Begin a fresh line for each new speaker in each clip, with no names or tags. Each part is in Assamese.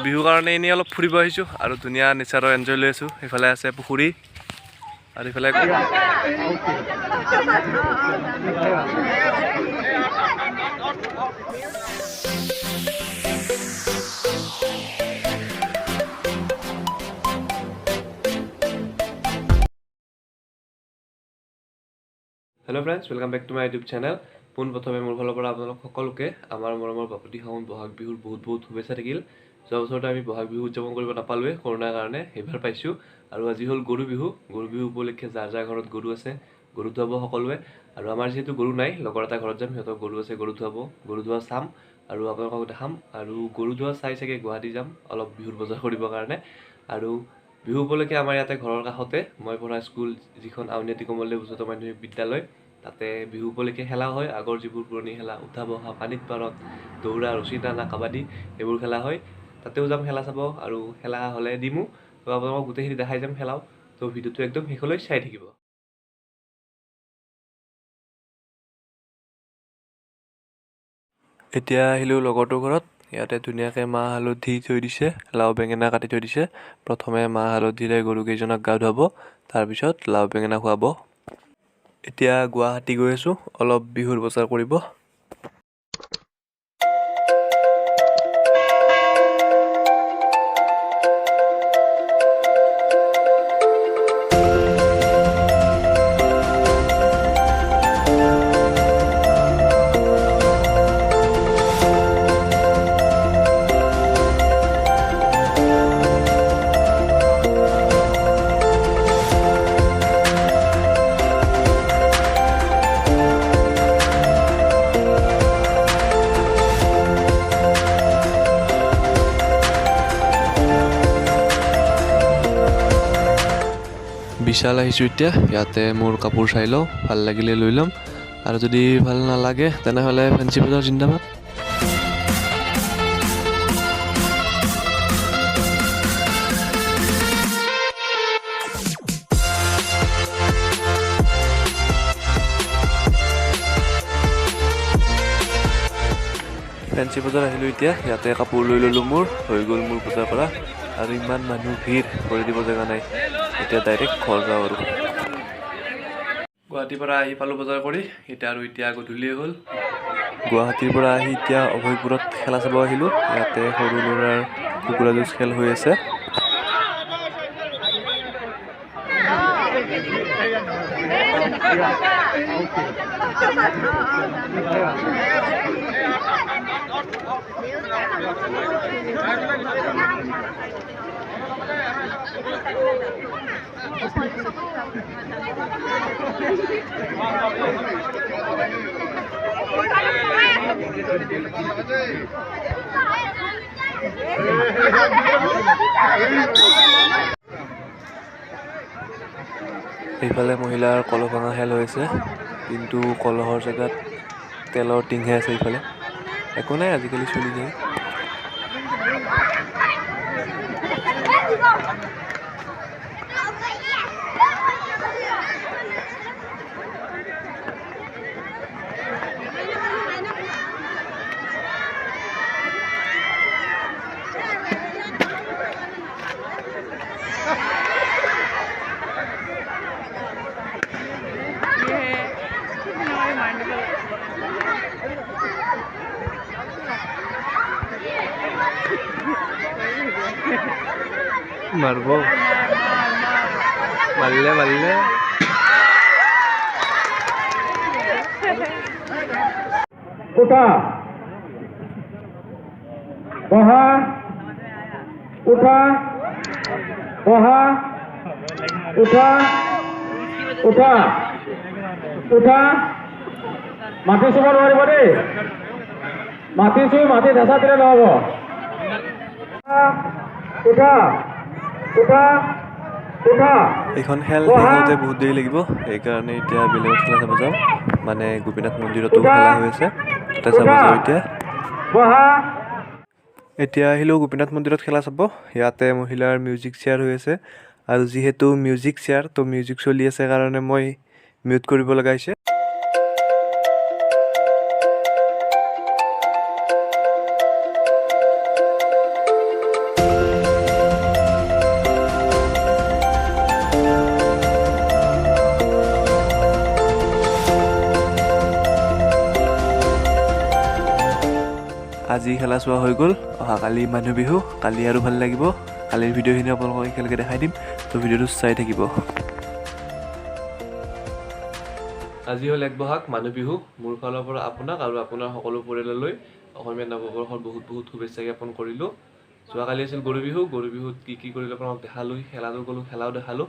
বিহু কাৰণে এনেই অলপ ফুৰিব আহিছোঁ আৰু ধুনীয়া নেচাৰৰ এনজয় লৈ আছোঁ। সেইফালে আছে পুখুৰী আৰু এইফালে hello' friends, welcome back to my YouTube channel. পোনপ্ৰথমে মোৰ ফালৰ পৰা আপোনালোক সকলোকে আমাৰ মৰমৰ বাপতি সাহোন বহাগ বিহুৰ বহুত বহুত শুভেচ্ছা থাকিল। যোৱা বছৰতে আমি বহাগ বিহু উদযাপন কৰিব নাপালোৱে কৰোণাৰ কাৰণে, এইবাৰ পাইছোঁ। আৰু আজি হ'ল গৰু বিহু। গৰু বিহু উপলক্ষে যাৰ যাৰ ঘৰত গৰু আছে গৰু ধুৱাব সকলোৱে। আৰু আমাৰ যিহেতু গৰু নাই, লগৰ এটা ঘৰত যাম, সিহঁতৰ গৰু আছে, গৰু ধুৱাব, গৰু ধোৱা চাম আৰু আপোনালোকক দেখাম। আৰু গৰু ধোৱা চাই চাগে গুৱাহাটী যাম অলপ বিহুৰ বজাৰ কৰিবৰ কাৰণে। আৰু বিহু উপলক্ষে আমাৰ ইয়াতে ঘৰৰ কাষতে মই পঢ়া স্কুল, যিখন আউনীআটী কমলদেৱ উচ্চতৰ মাধ্যমিক বিদ্যালয়, তাতে বিহু উপলক্ষে খেলা হয়। আগৰ যিবোৰ পুৰণি খেলা, উঠা বহা, পানীত পাৰত, দৌৰা, ৰছী টানা, কাবাডী, এইবোৰ খেলা হয়। তাতেও যাম খেলা চাব আৰু খেলা হ'লে দিমো, তো আপোনালোকক গোটেইখিনি দেখাই যাম খেলাও। তো ভিডিঅ'টো একদম শেষলৈ চাই থাকিব। এতিয়া আহিলোঁ লগৰটোৰ ঘৰত। ইয়াতে ধুনীয়াকৈ মাহ হালধি থৈ দিছে, লাও বেঙেনা কাটি থৈ দিছে। প্ৰথমে মাহ হালধিৰে গৰুকেইজনক গা ধুৱাব, তাৰপিছত লাও বেঙেনা খুৱাব। এতিয়া গুৱাহাটী গৈ আছোঁ অলপ বিহুৰ বজাৰ কৰিব। বিশাল আহিছোঁ এতিয়া। ইয়াতে মোৰ কাপোৰ চাই লওঁ, ভাল লাগিলে লৈ ল'ম, আৰু যদি ভাল নালাগে তেনেহ'লে ফেঞ্চি বজাৰ জিন্দাবাদ। ফেঞ্চি বজাৰ আহিলোঁ এতিয়া। ইয়াতে কাপোৰ লৈ ল'লোঁ, মোৰ হৈ গ'ল মোৰ বজাৰ কৰা। আৰু ইমান মানুহ ভিৰ, কৰি দিব জেগা নাই। এতিয়া ডাইৰেক্ট ঘৰ যাওঁ আৰু। গুৱাহাটীৰ পৰা আহি পালোঁ বজাৰ কৰি। এতিয়া গধূলিয়ে হ'ল। গুৱাহাটীৰ পৰা আহি এতিয়া অভয়পুৰত খেলা চাব আহিলোঁ। ইয়াতে সৰু ল'ৰাৰ কুকুৰা যুঁজ খেল হৈ আছে। এইফালে মহিলাৰ কলহ ভঙা খেল হৈ আছে, কিন্তু কলহৰ জেগাত তেলৰ টিংহে আছে। এইফালে একো নাই, আজিকালি চলি যায়। মারব, মারলে মারলে
উঠা বহা, উঠা বহা, উঠা উঠা উঠা। মাটি চুব নোৱাৰিব দেই, মাটি চুই মাটি ঢেঁচা দিলে নহ'ব। উঠা উঠা উঠা
এইখন খেল শেষ হওঁতে বহুত দেৰি লাগিব, সেইকাৰণে এতিয়া বেলেগত খেলা চাব যাওঁ। মানে গোপীনাথ মন্দিৰতো খেলা হৈ আছে, তাতে চাব যাওঁ এতিয়া।
বহা
এতিয়া আহিলোঁ গোপীনাথ মন্দিৰত খেলা চাব। ইয়াতে মহিলাৰ মিউজিক চেয়াৰ হৈ আছে, আৰু যিহেতু মিউজিক চেয়াৰ তো মিউজিক চলি আছে কাৰণে মই মিউট কৰিব লগা হৈছে। আজি খেলা চোৱা হৈ গ'ল, অহাকালি মানুহ বিহু, কালি আৰু ভাল লাগিব। কালিৰ ভিডিঅ'খিনি আপোনালোকক একেলগে দেখাই দিম, তো ভিডিঅ'টো চাই থাকিব। আজি হ'ল 1 বহাগ মানুহ বিহু। মোৰ ফালৰ পৰা আপোনাক আৰু আপোনাৰ সকলো পৰিয়াললৈ অসমীয়া নৱবৰ্ষৰ বহুত বহুত শুভেচ্ছা জ্ঞাপন কৰিলোঁ। যোৱাকালি আছিল গৰু বিহু, গৰু বিহুত কি কৰিলোঁ আপোনাক দেখালোঁ, খেলাটো গ'লোঁ, খেলাও দেখালোঁ।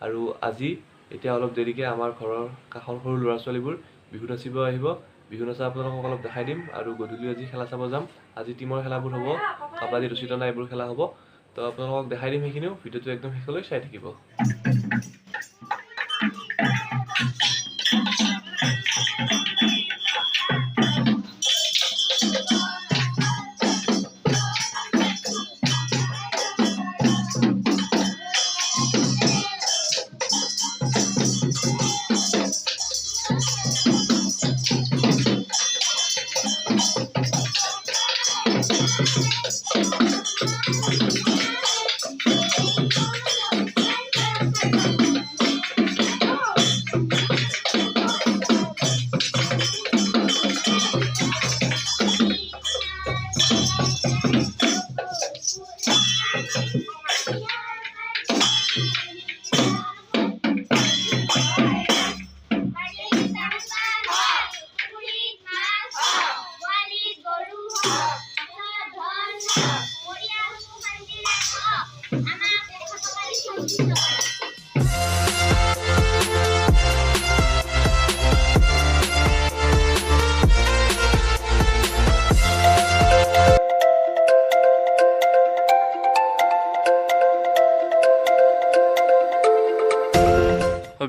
আৰু আজি এতিয়া অলপ দেৰিকৈ আমাৰ ঘৰৰ কাষৰ সৰু ল'ৰা ছোৱালীবোৰ বিহু নাচিব আহিব। বিহু নাচা আপোনালোকক অলপ দেখাই দিম, আৰু গধূলি আজি খেলা চাব যাম। আজি টিমৰ খেলাবোৰ হ'ব, কাবাডী, ৰছী টনা এইবোৰ খেলা হ'ব। তো আপোনালোকক দেখাই দিম সেইখিনিও, ভিডিঅ'টো একদম শেষলৈ চাই থাকিব।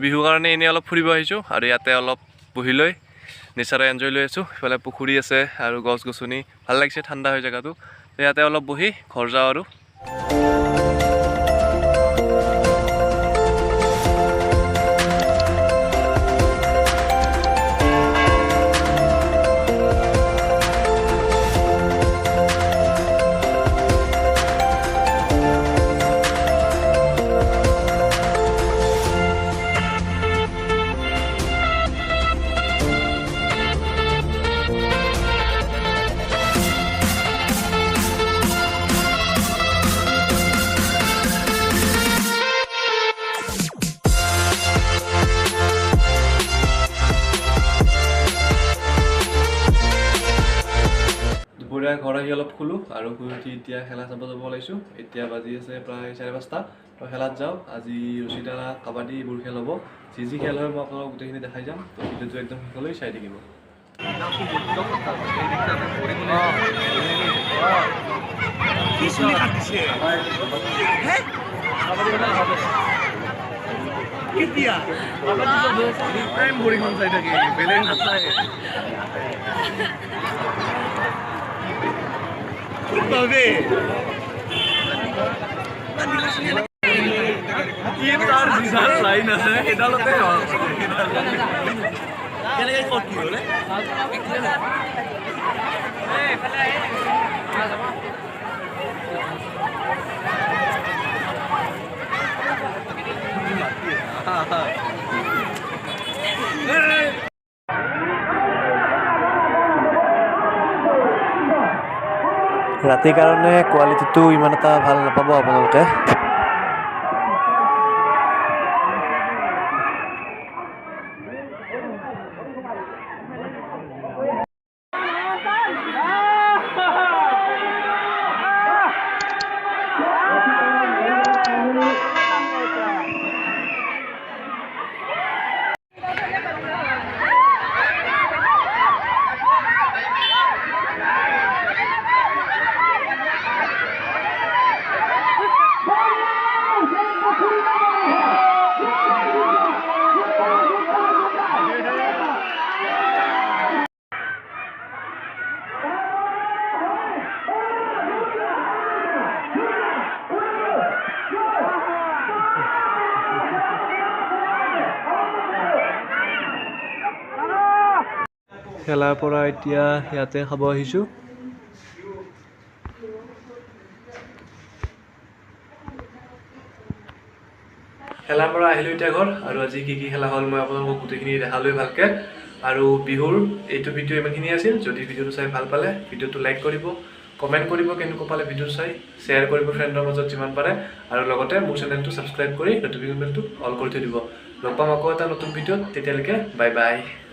বিহুৰ কাৰণে এনেই অলপ ফুৰিব আহিছোঁ, আৰু ইয়াতে অলপ বহি লৈ নেচাৰ এনজয় লৈ আছোঁ। ইফালে পুখুৰী আছে আৰু গছ গছনি, ভাল লাগিছে, ঠাণ্ডা হৈ জেগাটো। ইয়াতে অলপ বহি ঘৰ যাওঁ আৰু। ঘৰ আহি অলপ শুলোঁ, আৰু শুই উঠি এতিয়া খেলা চাব যাব ওলাইছোঁ। এতিয়া বাজি আছে প্ৰায় 4:30। তো খেলাত যাওঁ। আজি ৰছী টনা, কাবাডী এইবোৰ খেল হ'ব। যি যি খেল হয় মই আপোনালোকক গোটেইখিনি দেখাই যাম, তো ভিডিঅ'টো একদম শেষলৈ চাই থাকিব। লাইন আছে সেইডালতে ৰাতিৰ কাৰণে কোৱালিটিটো ইমান এটা ভাল নাপাব আপোনালোকে। খেলাৰ পৰা এতিয়া ইয়াতে খাব আহিছোঁ খেলাৰ পৰা আহিলোঁ এতিয়া ঘৰ আৰু আজি কি খেলা হ'ল মই আপোনালোকক গোটেইখিনি দেখালোঁ ভালকৈ আৰু বিহুৰ এইটো ভিডিঅ' ইমানখিনি আছিল যদি ভিডিঅ'টো চাই ভাল পালে ভিডিঅ'টো লাইক কৰিব কমেণ্ট কৰিব কেনেকুৱা পালে ভিডিঅ'টো চাই শ্বেয়াৰ কৰিব ফ্ৰেণ্ডৰ মাজত যিমান পাৰে আৰু লগতে মোৰ চেনেলটো ছাবস্ক্ৰাইব কৰি নটিফিকেশ্যন বেলটো অল কৰি থৈ দিব লগ পাম আকৌ এটা নতুন ভিডিঅ'ত তেতিয়ালৈকে বাই বাই